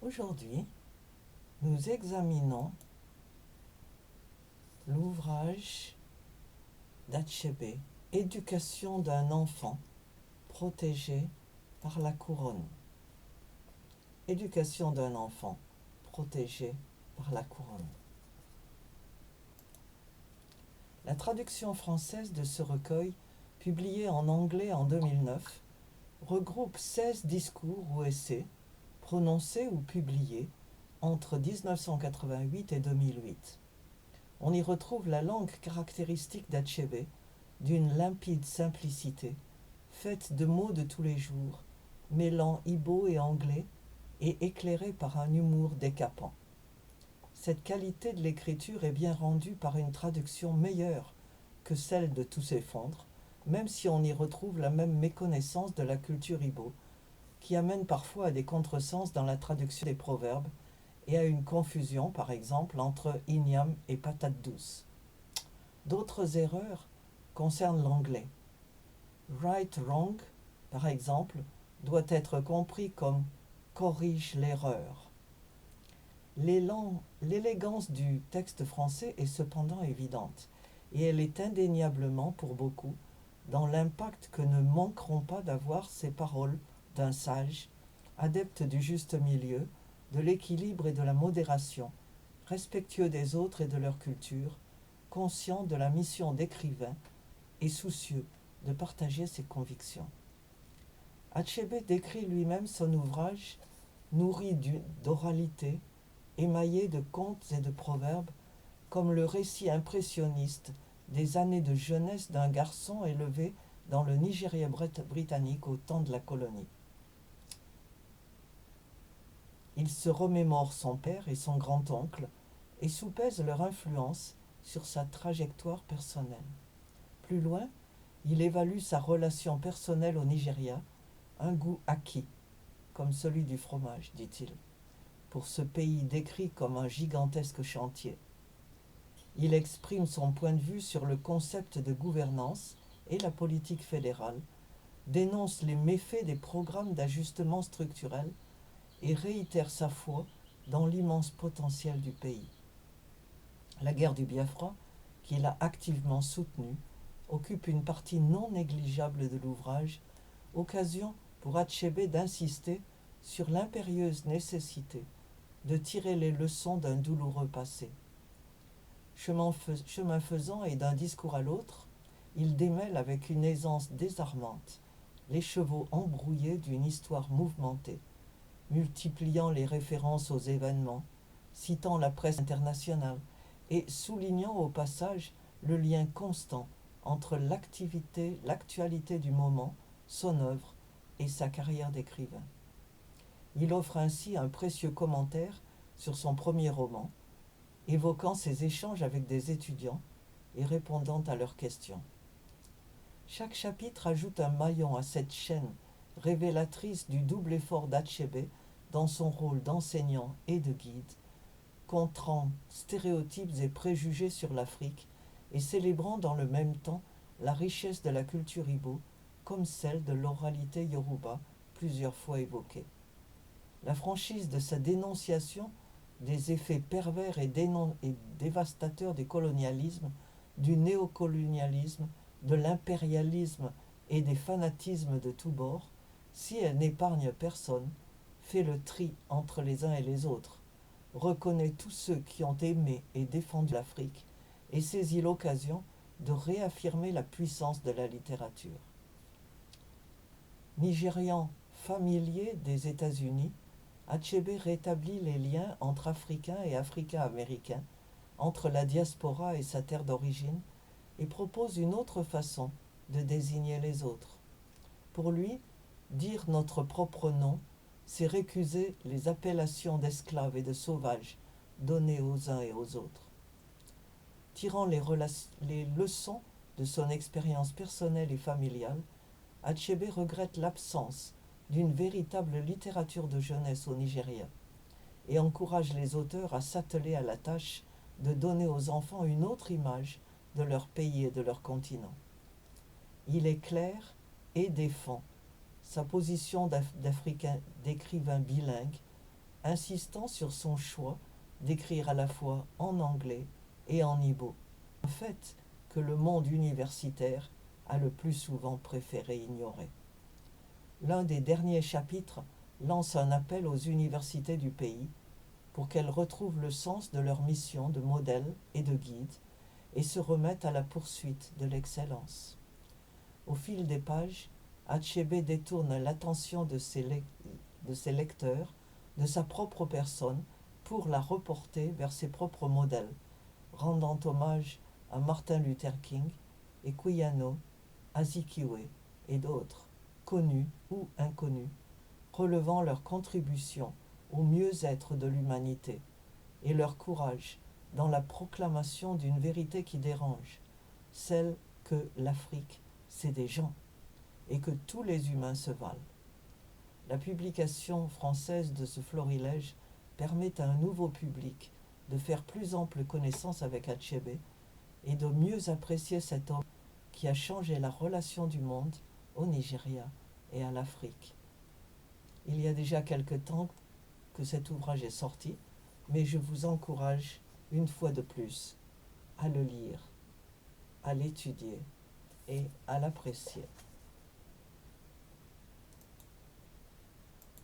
Aujourd'hui, nous examinons l'ouvrage d'Achebe, Éducation d'un enfant protégé par la couronne. Éducation d'un enfant protégé par la couronne. La traduction française de ce recueil, publié en anglais en 2009, regroupe 16 discours ou essais prononcés ou publiés entre 1988 et 2008. On y retrouve la langue caractéristique d'Achebe, d'une limpide simplicité, faite de mots de tous les jours, mêlant Igbo et anglais et éclairée par un humour décapant. Cette qualité de l'écriture est bien rendue par une traduction meilleure que celle de Tous s'effondre, même si on y retrouve la même méconnaissance de la culture Igbo, qui amène parfois à des contresens dans la traduction des proverbes et à une confusion, par exemple, entre igname et patate douce. D'autres erreurs concernent l'anglais. Right wrong, par exemple, doit être compris comme corrige l'erreur. L'élégance du texte français est cependant évidente, et elle est indéniablement, pour beaucoup, dans l'impact que ne manqueront pas d'avoir ces paroles d'un sage, adepte du juste milieu, de l'équilibre et de la modération, respectueux des autres et de leur culture, conscient de la mission d'écrivain et soucieux de partager ses convictions. Achebe décrit lui-même son ouvrage nourri d'oralité, émaillé de contes et de proverbes, comme le récit impressionniste des années de jeunesse d'un garçon élevé dans le Nigeria britannique au temps de la colonie. Il se remémore son père et son grand-oncle et soupèse leur influence sur sa trajectoire personnelle. Plus loin, il évalue sa relation personnelle au Nigeria, un goût acquis, comme celui du fromage, dit-il, pour ce pays décrit comme un gigantesque chantier. Il exprime son point de vue sur le concept de gouvernance et la politique fédérale, dénonce les méfaits des programmes d'ajustement structurel et réitère sa foi dans l'immense potentiel du pays. La guerre du Biafra, qu'il a activement soutenue, occupe une partie non négligeable de l'ouvrage, occasion pour Achebe d'insister sur l'impérieuse nécessité de tirer les leçons d'un douloureux passé. Chemin faisant et d'un discours à l'autre, il démêle avec une aisance désarmante les chevaux embrouillés d'une histoire mouvementée, multipliant les références aux événements, citant la presse internationale et soulignant au passage le lien constant entre l'actualité du moment, son œuvre et sa carrière d'écrivain. Il offre ainsi un précieux commentaire sur son premier roman, évoquant ses échanges avec des étudiants et répondant à leurs questions. Chaque chapitre ajoute un maillon à cette chaîne révélatrice du double effort d'Achebe dans son rôle d'enseignant et de guide, contrant stéréotypes et préjugés sur l'Afrique et célébrant dans le même temps la richesse de la culture Igbo comme celle de l'oralité yoruba plusieurs fois évoquée. La franchise de sa dénonciation des effets pervers et dévastateurs du colonialisme, du néocolonialisme, de l'impérialisme et des fanatismes de tous bords, si elle n'épargne personne, fait le tri entre les uns et les autres, reconnaît tous ceux qui ont aimé et défendu l'Afrique et saisit l'occasion de réaffirmer la puissance de la littérature. Nigérian familier des États-Unis, Achebe rétablit les liens entre Africains et Africains-Américains, entre la diaspora et sa terre d'origine, et propose une autre façon de désigner les autres. Pour lui, dire notre propre nom, c'est récuser les appellations d'esclaves et de sauvages données aux uns et aux autres. Tirant les leçons de son expérience personnelle et familiale, Achebe regrette l'absence d'une véritable littérature de jeunesse au Nigeria et encourage les auteurs à s'atteler à la tâche de donner aux enfants une autre image de leur pays et de leur continent. Il est clair et défend sa position d'écrivain bilingue, insistant sur son choix d'écrire à la fois en anglais et en ibo, un fait que le monde universitaire a le plus souvent préféré ignorer. L'un des derniers chapitres lance un appel aux universités du pays pour qu'elles retrouvent le sens de leur mission de modèle et de guide et se remettent à la poursuite de l'excellence. Au fil des pages, Achebe détourne l'attention de ses lecteurs de sa propre personne pour la reporter vers ses propres modèles, rendant hommage à Martin Luther King, Equiano, Azikiwe et d'autres, connus ou inconnus, relevant leur contribution au mieux-être de l'humanité et leur courage dans la proclamation d'une vérité qui dérange, celle que l'Afrique, c'est des gens et que tous les humains se valent. La publication française de ce florilège permet à un nouveau public de faire plus ample connaissance avec Achebe et de mieux apprécier cet homme qui a changé la relation du monde au Nigeria et à l'Afrique. Il y a déjà quelque temps que cet ouvrage est sorti, mais je vous encourage une fois de plus à le lire, à l'étudier et à l'apprécier.